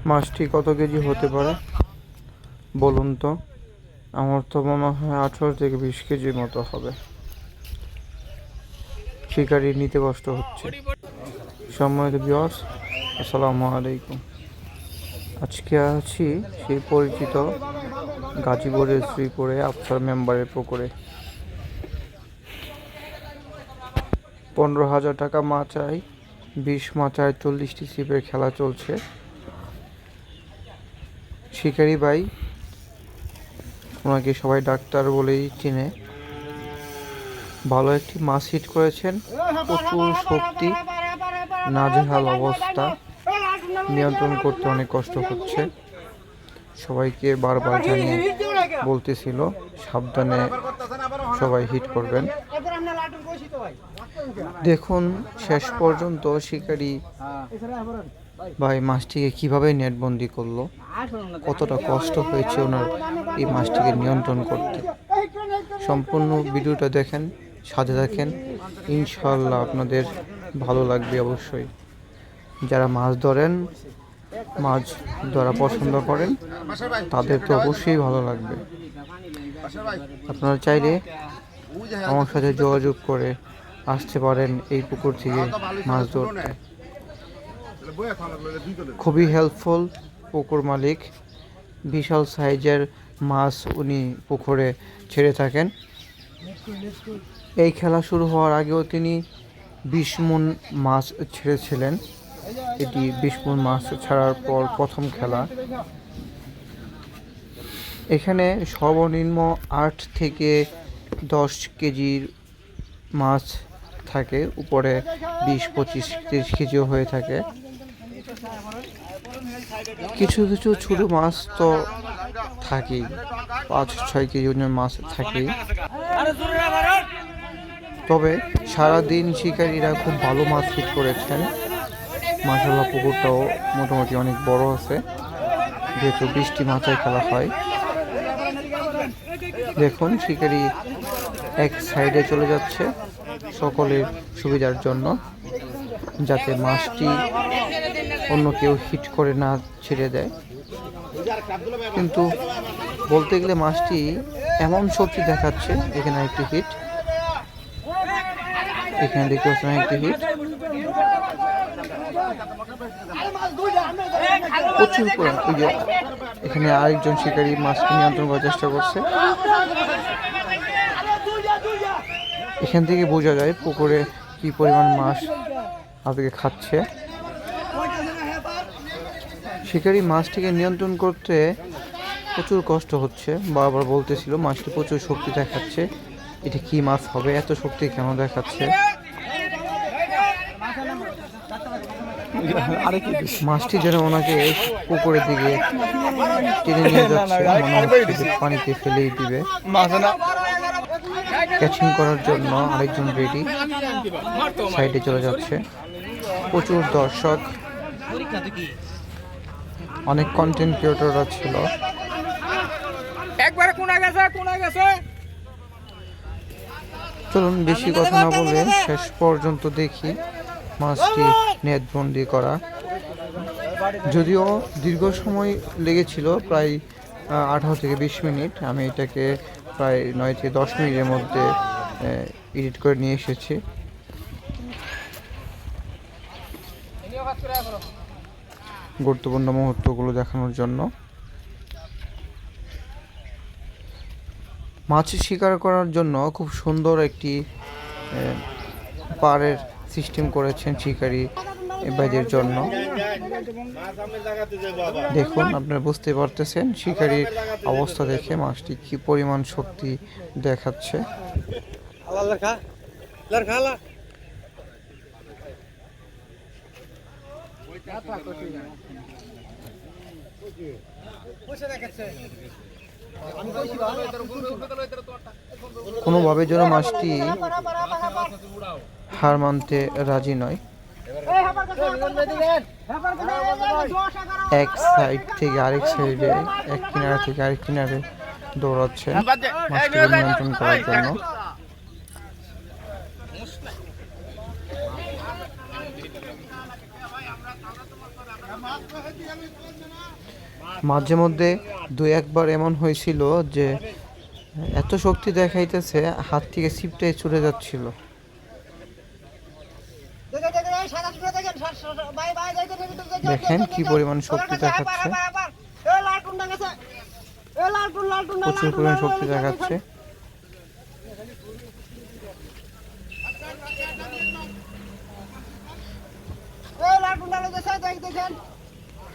মাছটি কত কেজি হতে পারে বলুন তো? আমার তো মনে হয় 18 থেকে 20 কেজির মতো হবে। শিকারি নিতে কষ্ট হচ্ছে। সম্মানিত ভিউয়ার্স, আসসালামু আলাইকুম। আজকে আছি সেই পরিচিত গাজীপুরের শ্রীপুরে আফসার মেম্বারের পুকুরে। 15,000 টাকা মাচায় 20 মাচায় 40টি ছিপের খেলা চলছে। শিকারি ভাই, ওনাকে সবাই ডাক্তার বলেই চিনে, ভালো একটি মাছ হিট করেছেন। প্রচুর শক্তি, নাজেহাল অবস্থা, নিয়ন্ত্রণ করতে অনেক কষ্ট হচ্ছে। সবাইকে বারবার জানিয়ে বলতেছিল সাবধানে সবাই হিট করবেন। দেখুন শেষ পর্যন্ত শিকারি ভাই মাছটিকে কিভাবে নেটবন্দি করলো, কতটা কষ্ট হয়েছে ওনার এই মাছটিকে নিয়ন্ত্রণ করতে। সম্পূর্ণ ভিডিওটা দেখেন, সাথে থাকেন, ইনশাল্লাহ আপনাদের ভালো লাগবে অবশ্যই। যারা মাছ ধরেন, মাছ ধরা পছন্দ করেন, তাদের তো অবশ্যই ভালো লাগবে। আপনারা চাইলে আমার সাথে যোগাযোগ করে আসতে পারেন এই পুকুর থেকে মাছ ধরতে। খুবই হেল্পফুল পুকুর মালিক, বিশাল সাইজের মাছ উনি পুকুরে ছেড়ে থাকেন। এই খেলা শুরু হওয়ার আগেও তিনি 20 মণ মাছ ছেড়েছিলেন। এটি 20 মণ মাছ ছাড়ার পর প্রথম খেলা। এখানে সর্বনিম্ন 8 থেকে 10 কেজির মাছ থাকে, উপরে 20, 25, 30 কেজিও হয়ে থাকে। কিছু কিছু ছোট মাছ তো থাকেই, 5-6 কেজি ওজনের মাছ থাকেই। তবে সারাদিন শিকারীরা খুব ভালো মাছ হিট করেছেন। মাশাআল্লাহ, পুকুরটাও মোটামুটি অনেক বড় আছে, যেহেতু 20টি মাচায় খেলা হয়। দেখুন শিকারি এক সাইডে চলে যাচ্ছে সকলের সুবিধার জন্য, যাতে মাছটি অন্য কেউ হিট করে না ছেড়ে দেয়। কিন্তু বলতে গেলে মাছটি এমন শক্তি দেখাচ্ছে। এখানে একটি হিট, এখানে দেখতে পাচ্ছেন একটি হিট, প্রচুর পরিমাণ। ওই যে এখানে আরেকজন শিকারী মাছকে নিয়ন্ত্রণ করার চেষ্টা করছে। এখান থেকে বোঝা যায় পুকুরে কি পরিমাণ মাছ আজকে খাচ্ছে। শিকারী মাছটিকে নিয়ন্ত্রণ করতে প্রচুর কষ্ট হচ্ছে, বারবার বলতেছিল মাছটি প্রচুর শক্তি দেখাচ্ছে। এটা কি মাছ হবে, এত শক্তি কেন দেখাচ্ছে? মাছটি যেন ওনাকে পুকুরের দিকে টেনে নিয়ে যাচ্ছে, মনে হচ্ছে পানিতে ফেলেই দিবে। ক্যাচিং করার জন্য আরেকজন রেডি, সাইডে চলে যাচ্ছে। প্রচুর দর্শক, অনেক কন্টেন্ট ক্রিয়েটররা ছিল। চলুন বেশি কথা না বলে শেষ পর্যন্ত দেখি মাছটি নেটবন্দি করা। যদিও দীর্ঘ সময় লেগেছিল, প্রায় 18 থেকে 20 মিনিট। আমি এটাকে প্রায় 9 থেকে 10 মিনিটের মধ্যে এডিট করে নিয়ে এসেছি। গুরুত্বপূর্ণ মুহূর্তগুলো দেখানোর জন্য। মাছ শিকার করার জন্য খুব সুন্দর একটি পাড়ের সিস্টেম করেছেন শিকারী ভাইদের জন্য। দেখুন, আপনারা বুঝতে পারতেছেন শিকারীর অবস্থা দেখে মাছটি কি পরিমাণ শক্তি দেখাচ্ছে। কোনোভাবে যেন মাছটি হার মানতে রাজি নয়। এক সাইড থেকে আরেক সাইডে, এক কিনারা থেকে আরেক কিনারে দৌড়াচ্ছে মাছটিকে নিয়ন্ত্রণ করার জন্য। মাঝে মধ্যে দুই একবার এমন হয়েছিল যে এত শক্তি দেখাইতেছে হাত থেকে ছিপটাই ছুটে যাচ্ছিল। দেখেন কি পরিমাণ শক্তি দেখাচ্ছে, প্রচুর পরিমাণ শক্তি দেখাচ্ছে।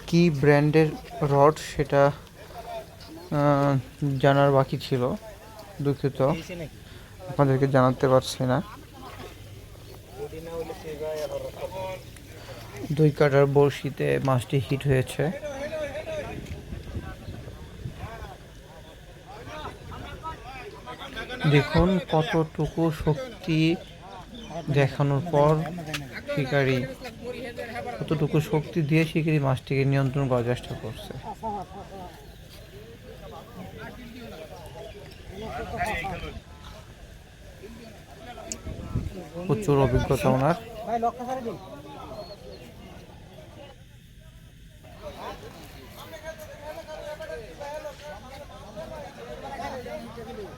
কি ব্র্যান্ডের রড সেটা জানার বাকি ছিল, দুঃখিত আপনাদেরকে জানাতে পারছি না। 2 কাটার বড়শিতে মাছটি হিট হয়েছে। দেখুন কতটুকু শক্তি দেখানোর পর শিকারি কতটুকু শক্তি দিয়ে শিকারি মাছটিকে নিয়ন্ত্রণ করার চেষ্টা করছে। প্রচুর অভিজ্ঞতা ওনার।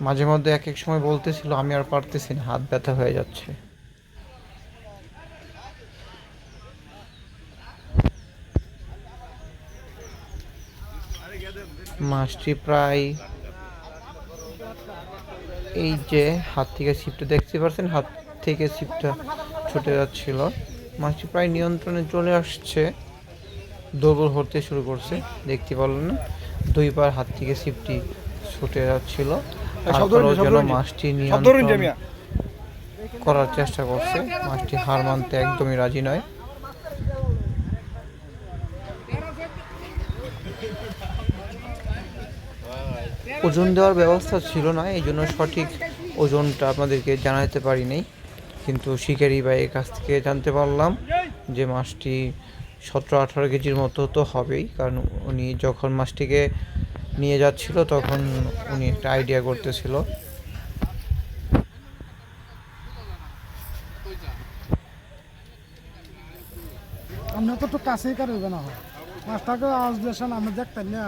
মাঝে মধ্যে এক এক সময় বলতেছিল আমি আর পারতেছি না, হাত ব্যথা হয়ে যাচ্ছে। মাছটি প্রায় এই যে হাত থেকে ছিপটা দেখতে পাচ্ছেন, হাত থেকে ছিপটা ছুটে যাচ্ছিল। মাছটি প্রায় নিয়ন্ত্রণে চলে আসছে, দুর্বল হতে শুরু করছে। দেখতে পারলেন না, 2 বার হাত থেকে ছিপটি ছুটে যাচ্ছিল। তারপরেও যেন মাছটি নিয়ন্ত্রণ করার চেষ্টা করছে। মাছটি হার মানতে একদমই রাজি নয়। ওজন দেওয়ার ব্যবস্থা ছিল না, এই জন্য সঠিক ওজনটা আপনাদেরকে জানাতে পারিনি, কিন্তু শিকারি ভাইয়ের কাছ থেকে জানতে পারলাম যে মাছটি 17-18 কেজির মতো তো হবেই, কারণ উনি যখন মাছটিকে নিয়ে যাচ্ছিল তখন উনি একটা আইডিয়া করতেছিল। আমরা তো একটু কাছেই কারবে না, মাছটাকে আওয়াজ দিয়েছেন আমি দেখতেন না,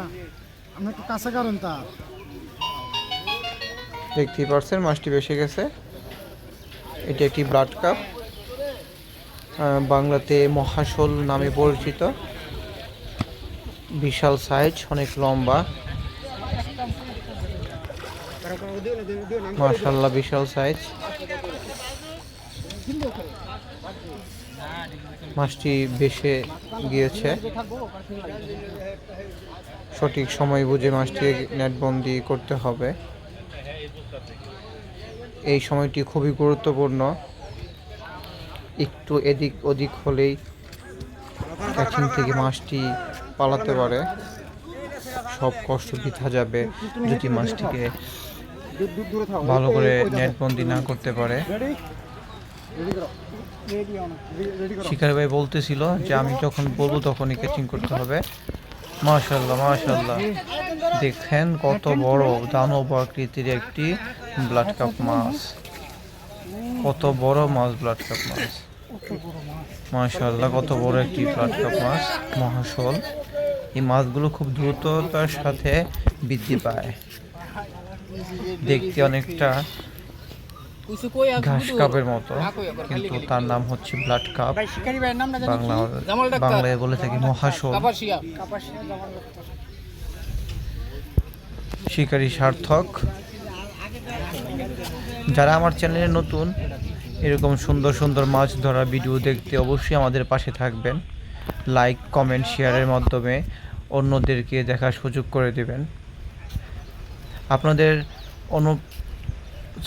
আমি একটু কাছে কারণ তা দেখতেই পারছেন মাছটি বেশি গেছে। এটি একটি ব্লাড কাপ, বাংলাতে মহাশোল নামে পরিচিত। বিশাল সাইজ, অনেক লম্বা, মাশাআল্লাহ বিশাল সাইজ। মাছটি বেশে গিয়েছে। সঠিক সময় বুঝে মাছটি নেটবন্দি করতে হবে। এই সময়টি খুবই গুরুত্বপূর্ণ, একটু এদিক ওদিক হলেই ক্যাচিং থেকে মাছটি পালাতে পারে। সব কষ্ট বৃথা যাবে যদি মাছটিকে ভালো করে নেটবন্দি না করতে পারে। শিকারি ভাই বলতেছিল যে আমি যখন বলবো তখনই ক্যাচিং করতে হবে। মাশাআল্লাহ মাশাআল্লাহ, দেখেন কত বড় দানব আকৃতির একটি ব্লাড কাপ মাছ। কত বড় মাছ, ব্লাড কাপ মাছ, মাশাআল্লাহ কত বড় একটি ব্লাড কাপ মাছ, মহাশোল। এই মাছগুলো খুব দ্রুততার সাথে বৃদ্ধি পায়। দেখতে অনেকটা ঘাস কাপের মতো, কিন্তু তার নাম হচ্ছে ব্লাড কাপ। বাংলায় বলে থাকি মহাশোল। শিকারী সার্থক। যারা আমার চ্যানেলে নতুন, এরকম সুন্দর সুন্দর মাছ ধরার ভিডিও দেখতে অবশ্যই আমাদের পাশে থাকবেন। লাইক কমেন্ট শেয়ারের মাধ্যমে অন্যদেরকে দেখার সুযোগ করে দেবেন। আপনাদের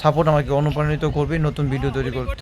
সাপোর্ট আমাকে অনুপ্রাণিত করবে নতুন ভিডিও তৈরি করতে।